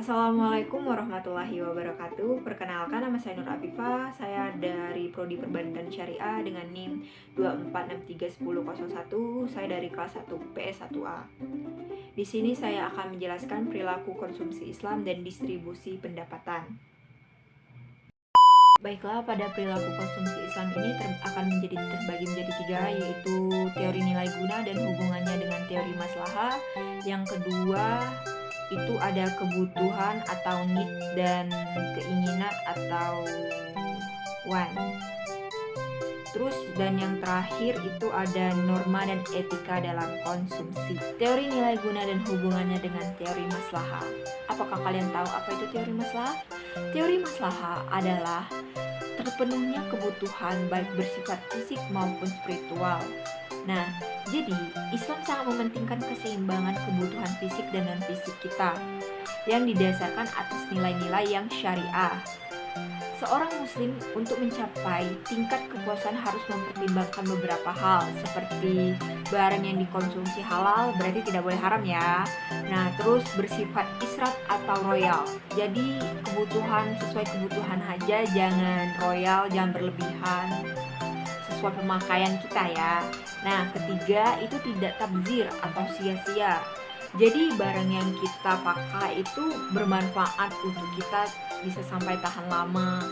Assalamualaikum warahmatullahi wabarakatuh. Perkenalkan, nama saya Nur Afifah. Saya dari Prodi Perbankan Syariah dengan NIM 2463101. Saya dari kelas 1 PS1A. Di sini saya akan menjelaskan perilaku konsumsi Islam dan distribusi pendapatan. Baiklah, pada perilaku konsumsi Islam ini akan terbagi menjadi 3, yaitu teori nilai guna dan hubungannya dengan teori maslahah. Yang kedua itu ada kebutuhan atau need dan keinginan atau want. Terus dan yang terakhir itu ada norma dan etika dalam konsumsi. Teori nilai guna dan hubungannya dengan teori maslahah. Apakah kalian tahu apa itu teori maslahah? Teori maslahah adalah terpenuhnya kebutuhan baik bersifat fisik maupun spiritual. Nah, jadi Islam sangat mementingkan keseimbangan kebutuhan fisik dan non-fisik kita yang didasarkan atas nilai-nilai yang syariah. Seorang muslim untuk mencapai tingkat kepuasan harus mempertimbangkan beberapa hal, seperti barang yang dikonsumsi halal berarti tidak boleh haram ya. Nah, terus bersifat israf atau royal. Jadi kebutuhan sesuai kebutuhan aja, jangan royal, jangan berlebihan, sesuai pemakaian kita ya. Nah, ketiga itu tidak tabzir atau sia-sia. Jadi barang yang kita pakai itu bermanfaat untuk kita, bisa sampai tahan lama,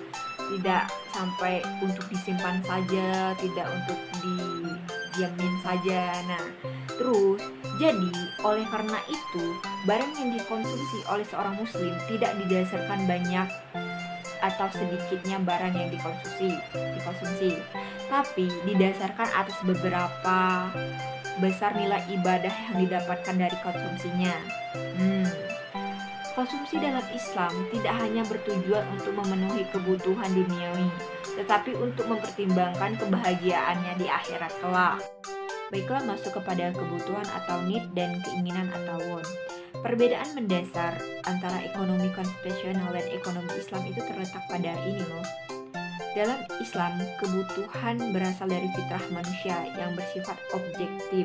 tidak sampai untuk disimpan saja, tidak untuk didiamin saja. Nah, terus jadi oleh karena itu barang yang dikonsumsi oleh seorang muslim tidak didasarkan banyak atau sedikitnya barang yang dikonsumsi, tapi didasarkan atas beberapa besar nilai ibadah yang didapatkan dari konsumsinya. Konsumsi dalam Islam tidak hanya bertujuan untuk memenuhi kebutuhan duniawi, tetapi untuk mempertimbangkan kebahagiaannya di akhirat kelak. Baiklah, masuk kepada kebutuhan atau need dan keinginan atau want. Perbedaan mendasar antara ekonomi konvensional dan ekonomi Islam itu terletak pada ini loh. Dalam Islam, kebutuhan berasal dari fitrah manusia yang bersifat objektif,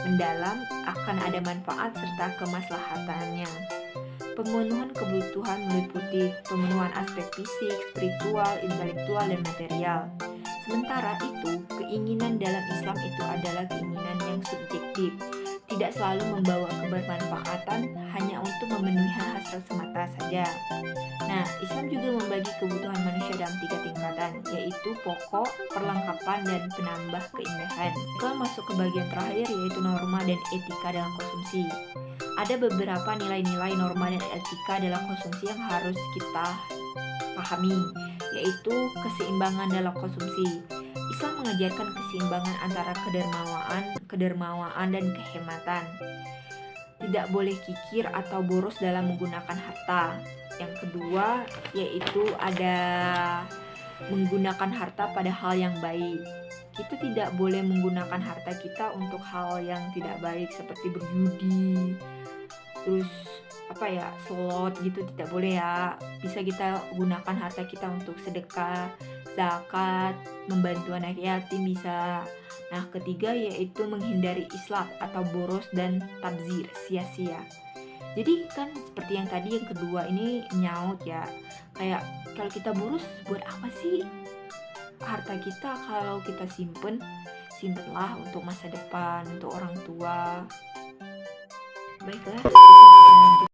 mendalam, akan ada manfaat serta kemaslahatannya. Pemenuhan kebutuhan meliputi pemenuhan aspek fisik, spiritual, intelektual, dan material. Sementara itu, keinginan dalam Islam itu adalah keinginan yang subjektif, tidak selalu membawa kebermanfaatan, hanya untuk memenuhi hasrat semata saja. Nah, Islam juga membagi kebutuhan manusia dalam 3 tingkatan, yaitu pokok, perlengkapan, dan penambah keindahan. Kita masuk ke bagian terakhir, yaitu norma dan etika dalam konsumsi. Ada beberapa nilai-nilai norma dan etika dalam konsumsi yang harus kita pahami, yaitu keseimbangan dalam konsumsi. Islam mengajarkan keseimbangan antara kedermawaan dan kehematan. Tidak boleh kikir atau boros dalam menggunakan harta. Yang kedua yaitu ada menggunakan harta pada hal yang baik. Kita tidak boleh menggunakan harta kita untuk hal yang tidak baik seperti berjudi, terus slot gitu, tidak boleh ya. Bisa kita gunakan harta kita untuk sedekah, zakat, membantu anak yatim bisa. Nah, ketiga yaitu menghindari islaf atau boros dan tabzir, sia-sia. Jadi kan seperti yang tadi, yang kedua ini nyaut ya, kayak kalau kita boros buat apa sih harta kita? Kalau kita simpenlah untuk masa depan, untuk orang tua. Baiklah, kita akan lanjut